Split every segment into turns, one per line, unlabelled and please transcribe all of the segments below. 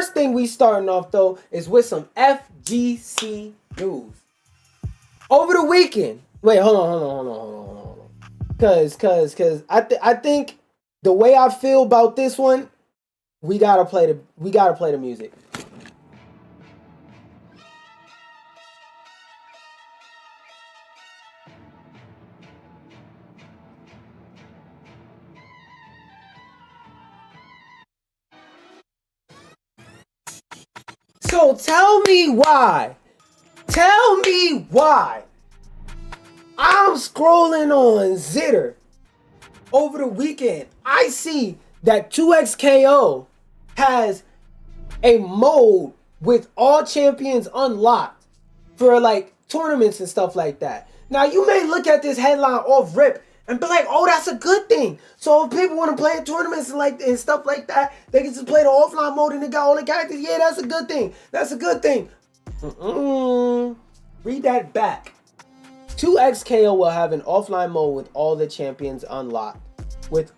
first thing we starting off though is with some FGC news. Over the weekend, wait, hold on. Cause I think the way I feel about this one, we gotta play the music. So tell me why. I'm scrolling on Zitter over the weekend. I see that 2XKO has a mode with all champions unlocked for like tournaments and stuff like that. Now you may look at this headline off rip and be like, oh, that's a good thing. So if people want to play in tournaments and stuff like that, they can just play the offline mode and they got all the characters. Yeah, that's a good thing. Read that back. 2XKO will have an offline mode with all the champions unlocked. Let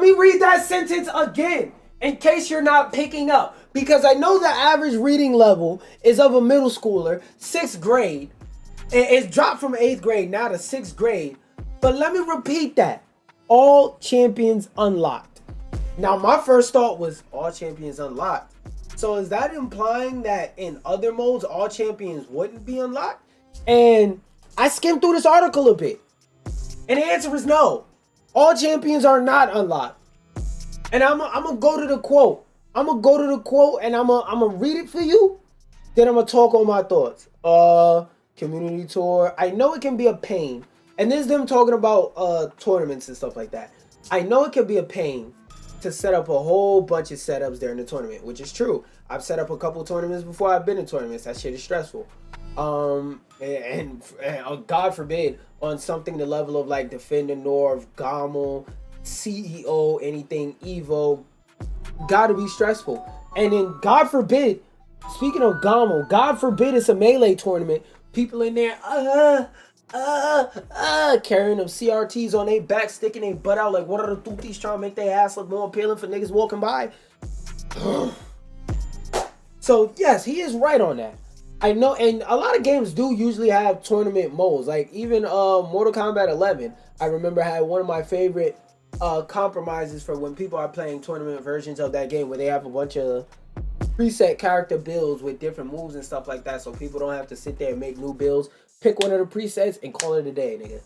me read that sentence again in case you're not picking up. Because I know the average reading level is of a middle schooler, 6th grade. It's dropped from 8th grade now to 6th grade. But let me repeat that. All champions unlocked. Now my first thought was all champions unlocked. So is that implying that in other modes, all champions wouldn't be unlocked? And I skimmed through this article a bit. And the answer is no. All champions are not unlocked. And I'm going to go to the quote. And I'm going to read it for you. Then I'm going to talk on my thoughts. Community tour. I know it can be a pain. And this is them talking about tournaments and stuff like that. I know it can be a pain to set up a whole bunch of setups during the tournament, which is true. I've set up a couple tournaments before I've been in tournaments. That shit is stressful. And God forbid, on something the level of like Defender North, Gommel, CEO, anything, Evo, gotta be stressful. And then God forbid, speaking of Gommel, God forbid it's a melee tournament. People in there, carrying them CRTs on their back, sticking their butt out like what are the tooties trying to make their ass look more appealing for niggas walking by. So yes, he is right on that. I know, and a lot of games do usually have tournament modes. Like even Mortal Kombat 11, I remember had one of my favorite compromises for when people are playing tournament versions of that game, where they have a bunch of preset character builds with different moves and stuff like that, so people don't have to sit there and make new builds. Pick one of the presets and call it a day, nigga.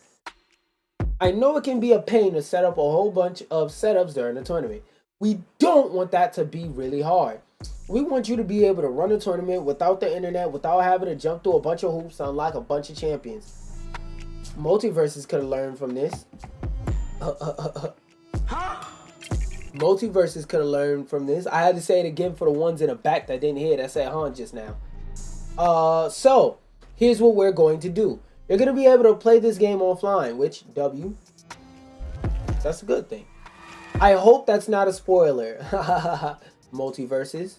I know it can be a pain to set up a whole bunch of setups during the tournament. We don't want that to be really hard. We want you to be able to run a tournament without the internet, without having to jump through a bunch of hoops to unlock a bunch of champions. Multiverses could have learned from this. Multiverses could have learned from this. I had to say it again for the ones in the back that didn't hear that said huh just now. So here's what we're going to do. You're going to be able to play this game offline, which that's a good thing. I hope that's not a spoiler. Multiverses.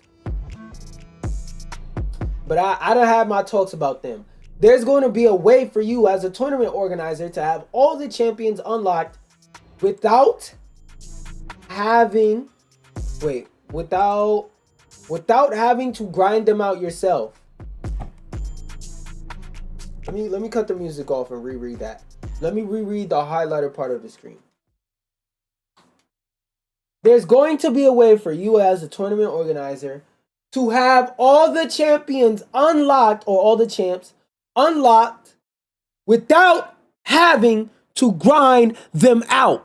But I don't have my talks about them. There's going to be a way for you as a tournament organizer to have all the champions unlocked without having to grind them out yourself. Let me cut the music off and reread that. Let me reread the highlighter part of the screen. There's going to be a way for you as a tournament organizer to have all the champions unlocked, or all the champs unlocked, without having to grind them out.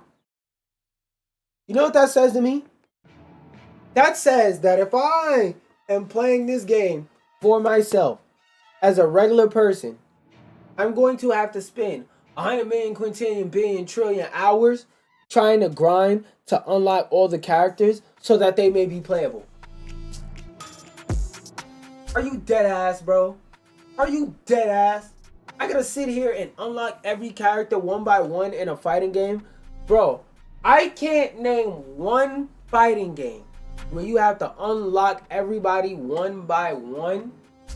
You know what that says to me? That says that if I am playing this game for myself as a regular person, I'm going to have to spend 100 million, quintillion, billion, trillion hours trying to grind to unlock all the characters so that they may be playable. Are you dead ass, bro? Are you dead ass? I gotta sit here and unlock every character one by one in a fighting game? Bro, I can't name one fighting game where you have to unlock everybody one by one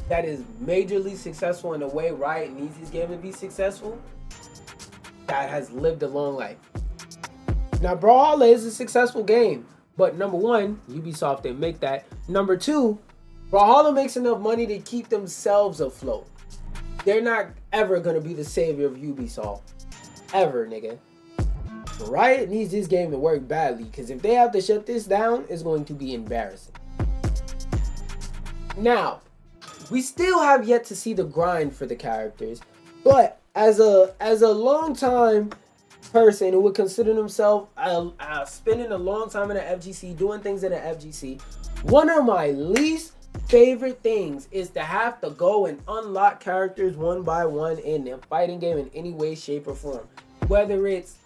that is majorly successful in the way Riot needs this game to be successful, that has lived a long life. Now, Brawlhalla is a successful game, But number one, Ubisoft didn't make that. Number two, Brawlhalla makes enough money to keep themselves afloat. They're not ever gonna be the savior of Ubisoft. Ever, nigga. Riot needs this game to work badly, because if they have to shut this down, it's going to be embarrassing. Now, we still have yet to see the grind for the characters, but as a long time person who would consider himself spending a long time in the FGC, doing things in the FGC, one of my least favorite things is to have to go and unlock characters one by one in a fighting game in any way, shape, or form. Whether it's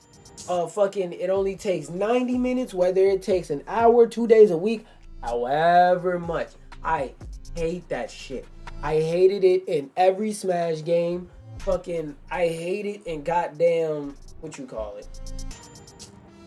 it only takes 90 minutes, whether it takes an hour, 2 days a week, however much. I hate that shit. I hated it in every Smash game. I hate it in goddamn, what you call it?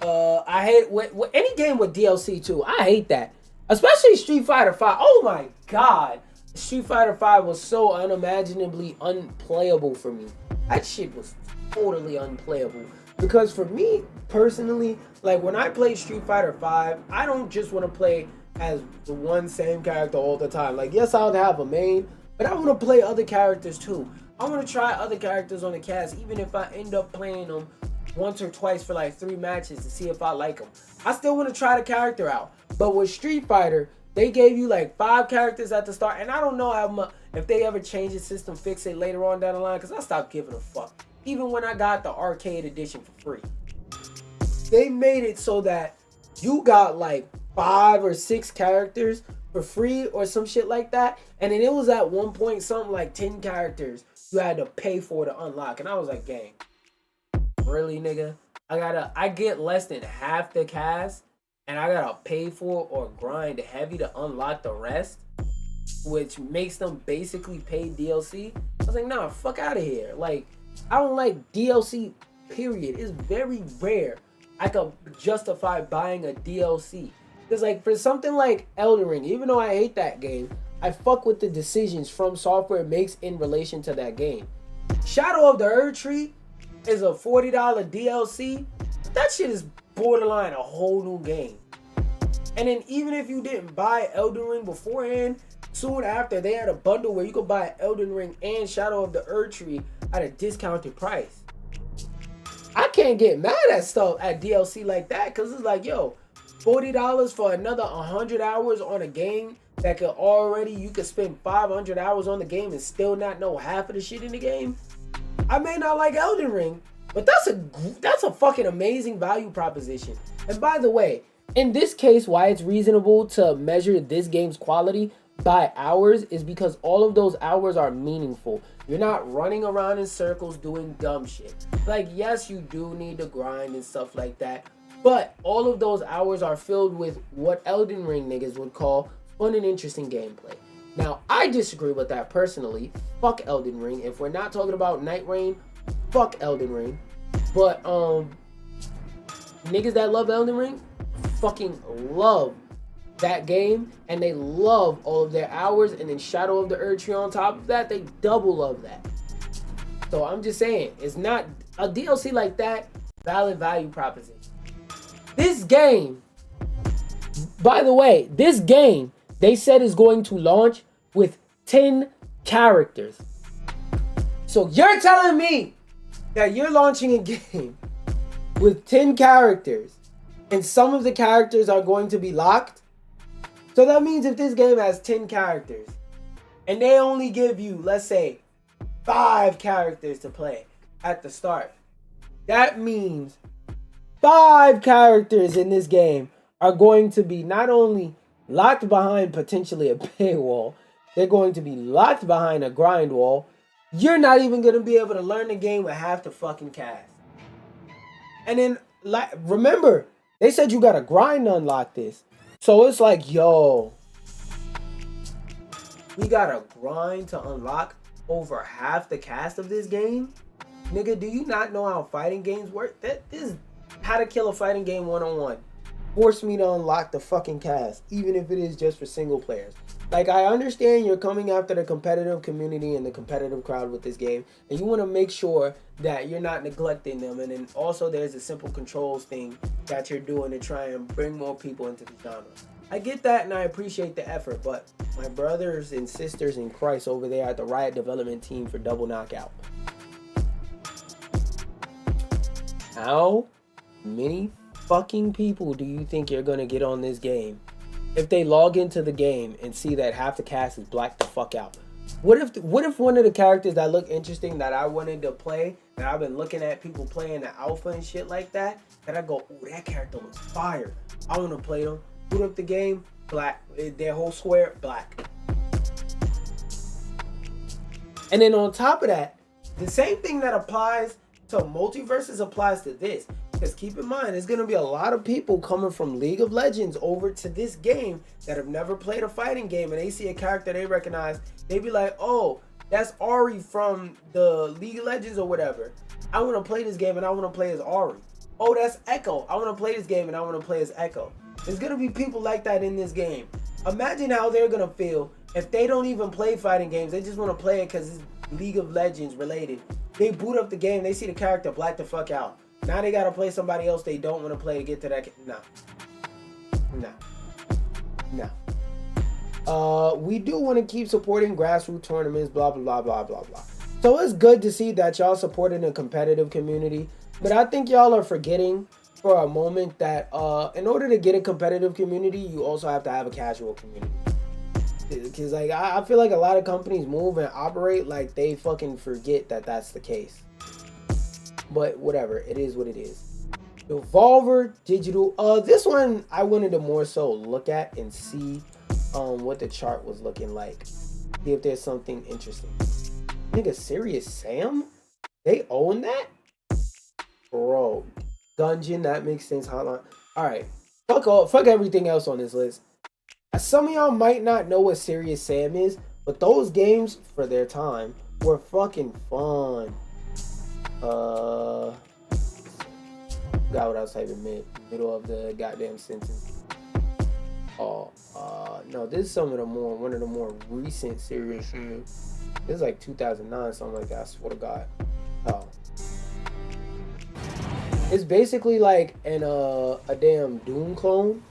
I hate any game with DLC too. I hate that. Especially Street Fighter 5. Oh my god. Street Fighter 5 was so unimaginably unplayable for me. That shit was totally unplayable. Because for me, personally, like when I play Street Fighter 5, I don't just want to play as the one same character all the time. Like, yes, I'll have a main, but I want to play other characters too. I want to try other characters on the cast, even if I end up playing them once or twice for like 3 matches to see if I like them. I still want to try the character out. But with Street Fighter, they gave you like 5 characters at the start, and I don't know how much, if they ever change the system, fix it later on down the line, because I stopped giving a fuck. Even when I got the arcade edition for free, they made it so that you got like 5 or 6 characters for free or some shit like that. And then it was at one point something like 10 characters you had to pay for to unlock. And I was like, gang, really, nigga? I get less than half the cast and I gotta pay for or grind heavy to unlock the rest, which makes them basically pay DLC. I was like, nah, fuck out of here. Like, I don't like DLC, period. It's very rare I could justify buying a DLC. Because like for something like Elden Ring, even though I hate that game, I fuck with the decisions From Software makes in relation to that game. Shadow of the Erdtree is a $40 DLC. That shit is borderline a whole new game. And then even if you didn't buy Elden Ring beforehand, soon after they had a bundle where you could buy Elden Ring and Shadow of the Erdtree at a discounted price. I can't get mad at stuff at DLC like that, because it's like, yo, $40 for another 100 hours on a game that could already, you could spend 500 hours on the game and still not know half of the shit in the game. I may not like Elden Ring, but that's a fucking amazing value proposition. And by the way, in this case, why it's reasonable to measure this game's quality by hours is because all of those hours are meaningful. You're not running around in circles doing dumb shit. Like, yes, you do need to grind and stuff like that, but all of those hours are filled with what Elden Ring niggas would call fun and interesting gameplay. Now, I disagree with that personally. Fuck Elden Ring. If we're not talking about Night Rain, fuck Elden Ring. But niggas that love Elden Ring fucking love that game, and they love all of their hours, and then Shadow of the Erdtree on top of that, they double love that. So I'm just saying, it's not a DLC like that, valid value proposition. This game, by the way, this game they said is going to launch with 10 characters. So you're telling me that you're launching a game with 10 characters and some of the characters are going to be locked? So that means if this game has 10 characters and they only give you, let's say, 5 characters to play at the start, that means 5 characters in this game are going to be not only locked behind potentially a paywall, they're going to be locked behind a grind wall. You're not even going to be able to learn the game with half the fucking cast. And then, remember, they said you got to grind to unlock this. So it's like, yo, we got to grind to unlock over half the cast of this game? Nigga, do you not know how fighting games work? That is how to kill a fighting game 1-on-1. force me to unlock the fucking cast, even if it is just for single players. Like, I understand you're coming after the competitive community and the competitive crowd with this game, and you want to make sure that you're not neglecting them. And then also there's a simple controls thing that you're doing to try and bring more people into the genre. I get that and I appreciate the effort, but my brothers and sisters in Christ over there at the Riot development team for Double Knockout, how many fucking people do you think you're gonna get on this game if they log into the game and see that half the cast is blacked the fuck out? What if one of the characters that look interesting that I wanted to play, that I've been looking at people playing the alpha and shit like that, that I go, oh, that character looks fire, I want to play them. Boot up the game, black. Their whole square, black. And then on top of that, the same thing that applies to multiverses applies to this. Because keep in mind, there's going to be a lot of people coming from League of Legends over to this game that have never played a fighting game, and they see a character they recognize. They be like, oh, that's Ari from the League of Legends or whatever. I want to play this game and I want to play as Ari. Oh, that's Echo. I want to play this game and I want to play as Echo. There's going to be people like that in this game. Imagine how they're going to feel if they don't even play fighting games. They just want to play it because it's League of Legends related. They boot up the game. They see the character black the fuck out. Now they got to play somebody else they don't want to play to get to that. No. We do want to keep supporting grassroots tournaments, blah, blah, blah, blah, blah, blah. So it's good to see that y'all supporting a competitive community. But I think y'all are forgetting for a moment that in order to get a competitive community, you also have to have a casual community. Because like I feel like a lot of companies move and operate like they fucking forget that that's the case. But whatever, it is what it is. Devolver Digital. This one I wanted to more so look at and see what the chart was looking like. See if there's something interesting. Nigga, Serious Sam? They own that? Bro. Gungeon, that makes sense. Hotline. Alright. Fuck everything else on this list. Some of y'all might not know what Serious Sam is, but those games for their time were fucking fun. Forgot what I was typing middle of the goddamn sentence. No, this is one of the more recent Serious Sam. This is like 2009, something like that. I swear to God. Oh. It's basically like a damn Doom clone,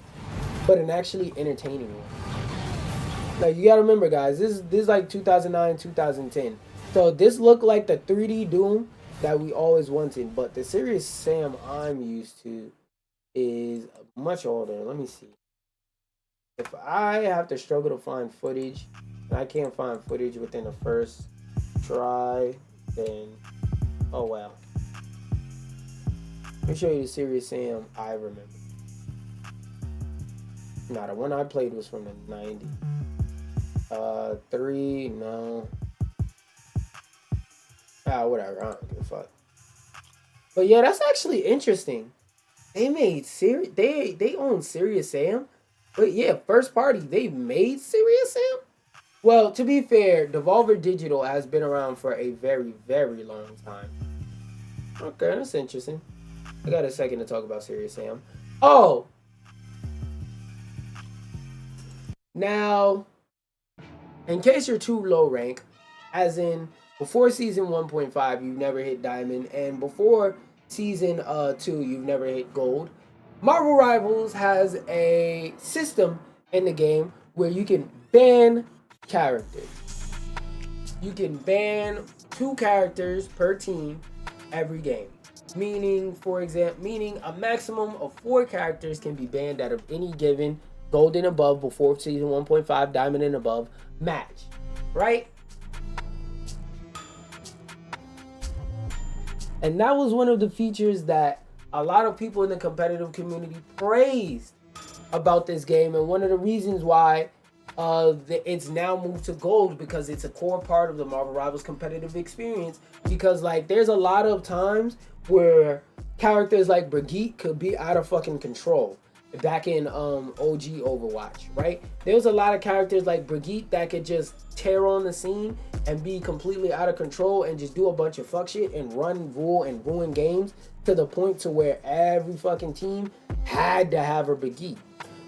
but an actually entertaining one. Like, you gotta remember, guys, this is like 2009, 2010. So this looked like the 3D Doom that we always wanted, but the Serious Sam I'm used to is much older. Let me see. If I have to struggle to find footage, and I can't find footage within the first try, then oh well. Let me show you the Serious Sam I remember. Nah, the one I played was from the 90s. 3, no. Whatever, I don't give a fuck. But yeah, that's actually interesting. They made they own Serious Sam. But yeah, first party, they made Serious Sam? Well, to be fair, Devolver Digital has been around for a very, very long time. Okay, that's interesting. I got a second to talk about Serious Sam. Oh! Now, in case you're too low rank, as in before season 1.5 you've never hit diamond, and before season 2 you've never hit gold, Marvel Rivals has a system in the game where you can ban characters. You can ban 2 characters per team every game. Meaning a maximum of 4 characters can be banned out of any given gold and above before season 1.5 diamond and above match, right? And that was one of the features that a lot of people in the competitive community praised about this game, and one of the reasons why it's now moved to gold, because it's a core part of the Marvel Rivals competitive experience. Because like there's a lot of times where characters like Brigitte could be out of fucking control. back in OG Overwatch, right? There was a lot of characters like Brigitte that could just tear on the scene and be completely out of control and just do a bunch of fuck shit and rule and ruin games to the point to where every fucking team had to have a Brigitte.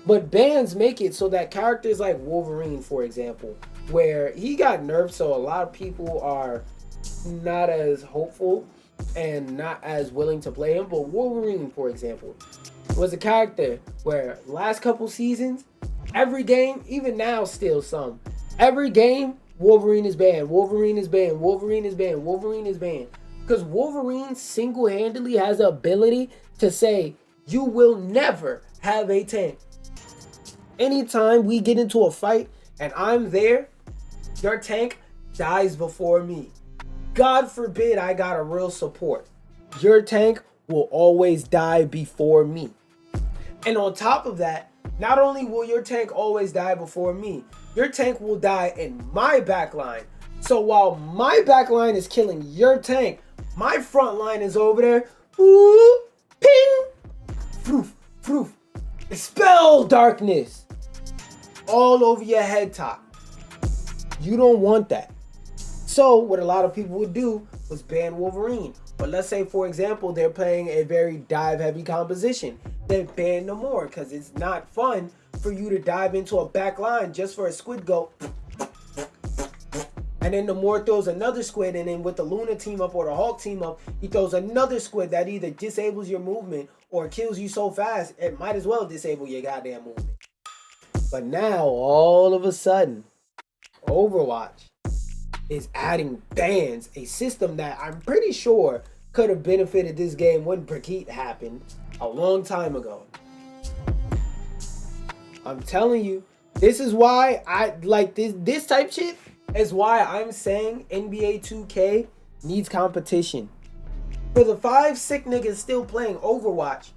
But bans make it so that characters like Wolverine, for example, where he got nerfed, so a lot of people are not as hopeful and not as willing to play him. But Wolverine, for example, was a character where last couple seasons, every game, even now still some, every game, Wolverine is banned, Wolverine is banned, Wolverine is banned, Wolverine is banned. Because Wolverine single-handedly has the ability to say, you will never have a tank. Anytime we get into a fight and I'm there, your tank dies before me. God forbid I got a real support. Your tank will always die before me. And on top of that, not only will your tank always die before me, your tank will die in my backline. So while my backline is killing your tank, my front line is over there. Ooh, ping! Froof, froof. Expel darkness. All over your head top. You don't want that. So what a lot of people would do was ban Wolverine. But let's say, for example, they're playing a very dive-heavy composition. Then ban no more, because it's not fun for you to dive into a back line just for a squid go. And then Namor throws another squid, and then with the Luna team up or the Hulk team up, he throws another squid that either disables your movement or kills you so fast, it might as well disable your goddamn movement. But now, all of a sudden, Overwatch is adding bans, a system that I'm pretty sure could have benefited this game when Brigitte happened a long time ago. I'm telling you, this is why I like this type shit is why I'm saying NBA 2K needs competition. For the 5 sick niggas still playing Overwatch,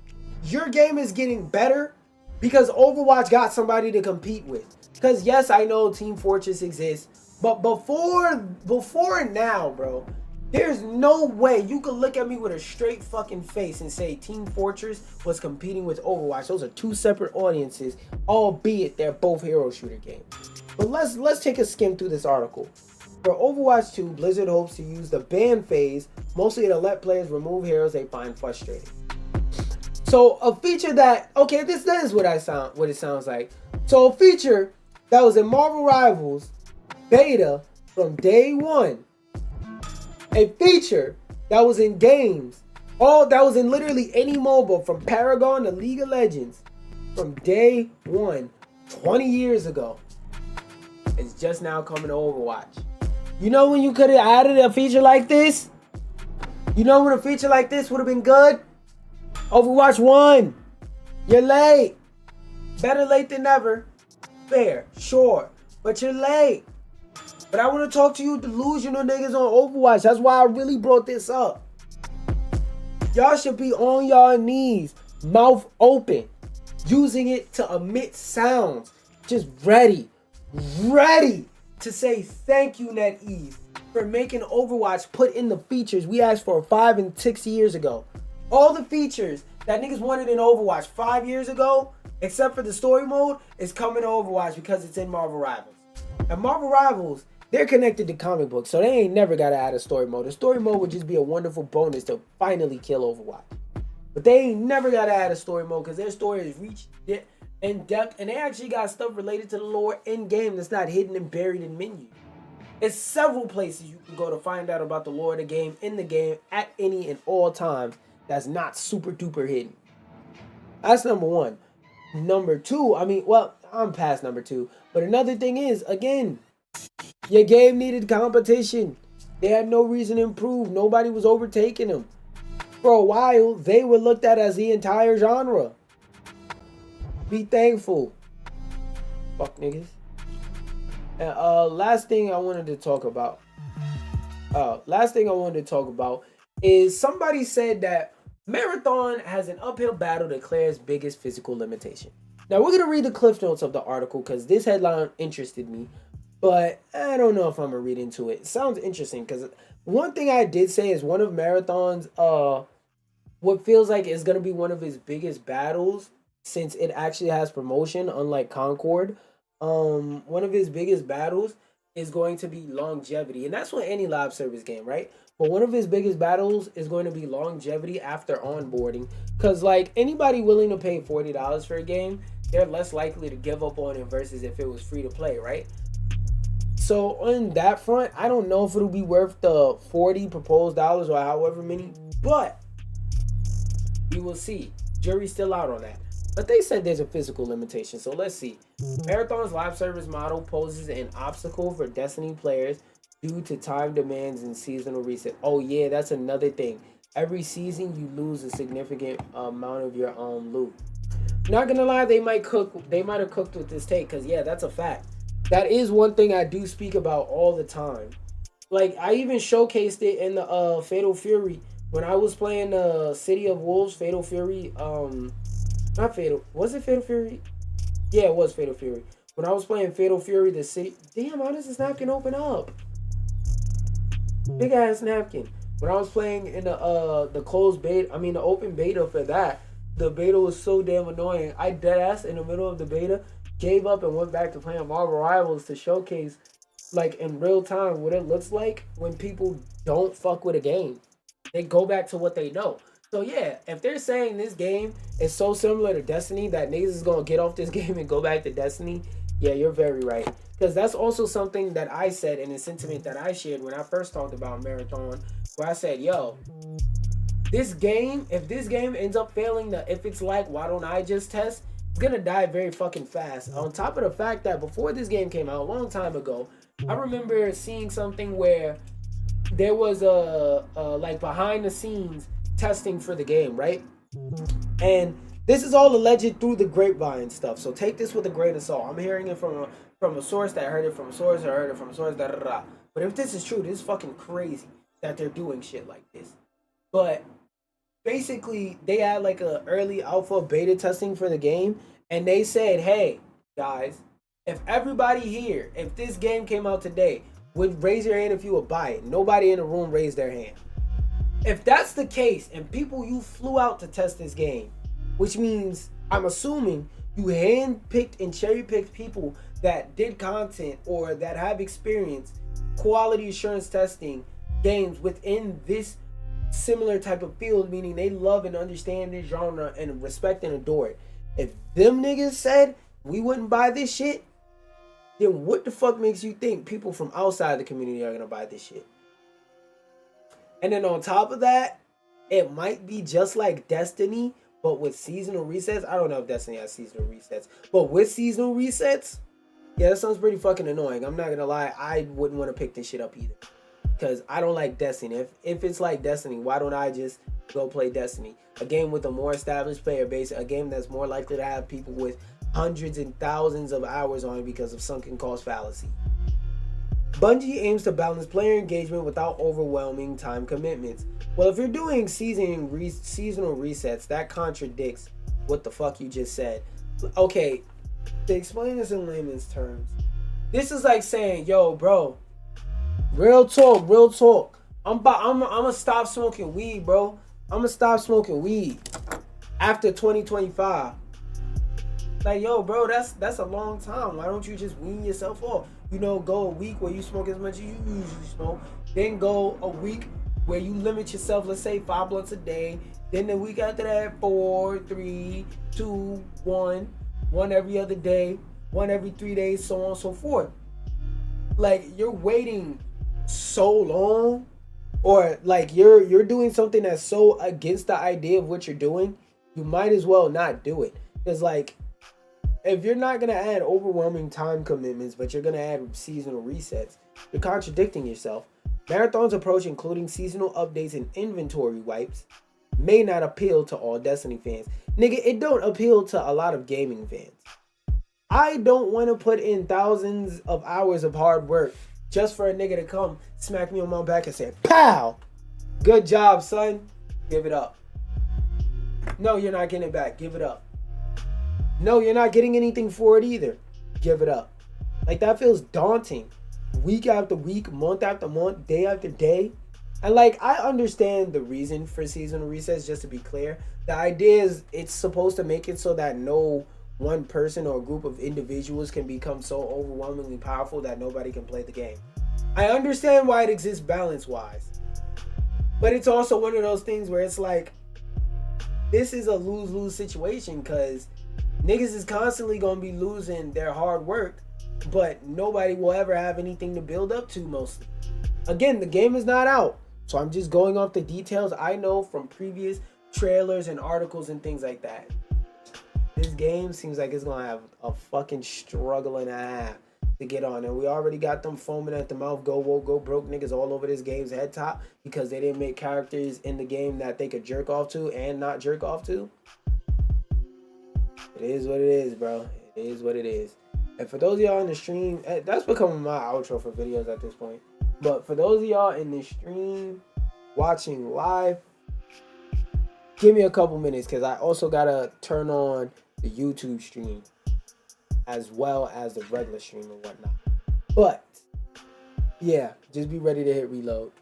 your game is getting better because Overwatch got somebody to compete with. Because yes, I know Team Fortress exists, but before now, bro, there's no way you could look at me with a straight fucking face and say Team Fortress was competing with Overwatch. Those are two separate audiences, albeit they're both hero shooter games. But let's take a skim through this article. For Overwatch 2, Blizzard hopes to use the ban phase mostly to let players remove heroes they find frustrating. So a feature that, okay, this is what it sounds like. So a feature that was in Marvel Rivals beta from day one. A feature that was in games, that was in literally any mobile from Paragon to League of Legends from day one, 20 years ago. It's just now coming to Overwatch. You know when you could have added a feature like this? You know when a feature like this would have been good? Overwatch 1. You're late. Better late than never. Fair, sure. But you're late. But I want to talk to you delusional niggas on Overwatch. That's why I really brought this up. Y'all should be on y'all knees, mouth open, using it to emit sounds. Just ready to say thank you, NetEase, for making Overwatch put in the features we asked for 5 and 6 years ago. All the features that niggas wanted in Overwatch 5 years ago, except for the story mode, is coming to Overwatch because it's in Marvel Rivals. And Marvel Rivals, they're connected to comic books, so they ain't never got to add a story mode. The story mode would just be a wonderful bonus to finally kill Overwatch. But they ain't never got to add a story mode because their story is reached in depth, and they actually got stuff related to the lore in-game that's not hidden and buried in menus. There's several places you can go to find out about the lore of the game, in the game, at any and all times, that's not super duper hidden. That's number one. Number two, I'm past number two. But another thing is, again, your game needed competition. They had no reason to improve. Nobody was overtaking them. For a while, they were looked at as the entire genre. Be thankful. Fuck niggas. And last thing I wanted to talk about is somebody said that Marathon has an uphill battle to Claire's biggest physical limitation. Now we're going to read the cliff notes of the article because this headline interested me, but I don't know if I'm going to read into it. It sounds interesting because one thing I did say is one of Marathon's, what feels like is going to be one of his biggest battles since it actually has promotion, unlike Concord. One of his biggest battles is going to be longevity, and that's with any live service game, right? But one of his biggest battles is going to be longevity after onboarding, because like anybody willing to pay $40 for a game, they're less likely to give up on it versus if it was free to play, right? So on that front, I don't know if it'll be worth the 40 proposed dollars or however many, but we will see. Jury's still out on that. But they said there's a physical limitation, so let's see. Marathon's live service model poses an obstacle for Destiny players due to time demands and seasonal reset. Oh yeah, that's another thing. Every season you lose a significant amount of your loot. Not gonna lie, they might have cooked with this take, because yeah, that's a fact. That is one thing I do speak about all the time. Like, I even showcased it in the Fatal Fury when I was playing City of Wolves. Fatal Fury, not Fatal, was it Fatal Fury? Yeah, it was Fatal Fury. When I was playing Fatal Fury, the city, damn, how does this napkin open up? Big ass napkin. When I was playing in the closed beta, I mean the open beta for that, the beta was so damn annoying. I deadass in the middle of the beta gave up and went back to playing Marvel Rivals to showcase, like, in real time what it looks like when people don't fuck with a game. They go back to what they know. So yeah, if they're saying this game is so similar to Destiny that niggas is gonna get off this game and go back to Destiny, yeah, you're very right. Because that's also something that I said in a sentiment that I shared when I first talked about Marathon, where I said, yo, this game, if this game ends up failing, if it's like, why don't I just test? It's gonna die very fucking fast. On top of the fact that before this game came out a long time ago, I remember seeing something where there was a like behind the scenes testing for the game, right? And this is all alleged through the grapevine stuff, so take this with a grain of salt. I'm hearing it from a source that heard it from a source, or heard it from a source, da da da. But if this is true, this is fucking crazy that they're doing shit like this. But basically, they had like a early alpha beta testing for the game, and they said, hey guys, if everybody here, if this game came out today, would raise your hand if you would buy it. Nobody in the room raised their hand. If that's the case, and people, you flew out to test this game, which means I'm assuming you handpicked and cherry-picked people that did content or that have experience quality assurance testing games within this similar type of field, meaning they love and understand this genre and respect and adore it. If them niggas said we wouldn't buy this shit, then what the fuck makes you think people from outside the community are gonna buy this shit? And then on top of that, it might be just like Destiny, but with seasonal resets. I don't know if Destiny has seasonal resets, but with seasonal resets, yeah, that sounds pretty fucking annoying. I'm not gonna lie, I wouldn't want to pick this shit up either, because I don't like Destiny. If it's like Destiny, why don't I just go play Destiny? A game with a more established player base, a game that's more likely to have people with hundreds and thousands of hours on it because of sunken cost fallacy. Bungie aims to balance player engagement without overwhelming time commitments. Well, if you're doing seasonal resets, that contradicts what the fuck you just said. Okay, to explain this in layman's terms, this is like saying, yo, bro, real talk. I'm gonna stop smoking weed, bro. I'm gonna stop smoking weed after 2025. Like, yo, bro, that's a long time. Why don't you just wean yourself off? You know, go a week where you smoke as much as you usually smoke. Then go a week where you limit yourself, let's say 5 blunts a day. Then the week after that, 4, 3, 2, 1. One every other day. One every 3 days, so on and so forth. Like, you're waiting so long, or like you're doing something that's so against the idea of what you're doing, you might as well not do it. Because like, if you're not gonna add overwhelming time commitments, but you're gonna add seasonal resets, you're contradicting yourself. Marathon's approach, including seasonal updates and inventory wipes, may not appeal to all Destiny fans. Nigga, it don't appeal to a lot of gaming fans. I don't want to put in thousands of hours of hard work just for a nigga to come smack me on my back and say, pow! Good job, son. Give it up. No, you're not getting it back. Give it up. No, you're not getting anything for it either. Give it up. Like, that feels daunting. Week after week, month after month, day after day. And like, I understand the reason for seasonal resets, just to be clear. The idea is it's supposed to make it so that no one person or group of individuals can become so overwhelmingly powerful that nobody can play the game. I understand why it exists balance wise. But it's also one of those things where it's like, this is a lose-lose situation because niggas is constantly going to be losing their hard work, but nobody will ever have anything to build up to mostly. Again, the game is not out, so I'm just going off the details I know from previous trailers and articles and things like that. This game seems like it's going to have a fucking struggle and a half to get on, and we already got them foaming at the mouth, go woke, go broke niggas all over this game's head top because they didn't make characters in the game that they could jerk off to and not jerk off to. It is what it is, bro. It is what it is. And for those of y'all in the stream, that's becoming my outro for videos at this point. But for those of y'all in the stream watching live, give me a couple minutes because I also gotta turn on the YouTube stream as well as the regular stream and whatnot. But yeah, just be ready to hit reload.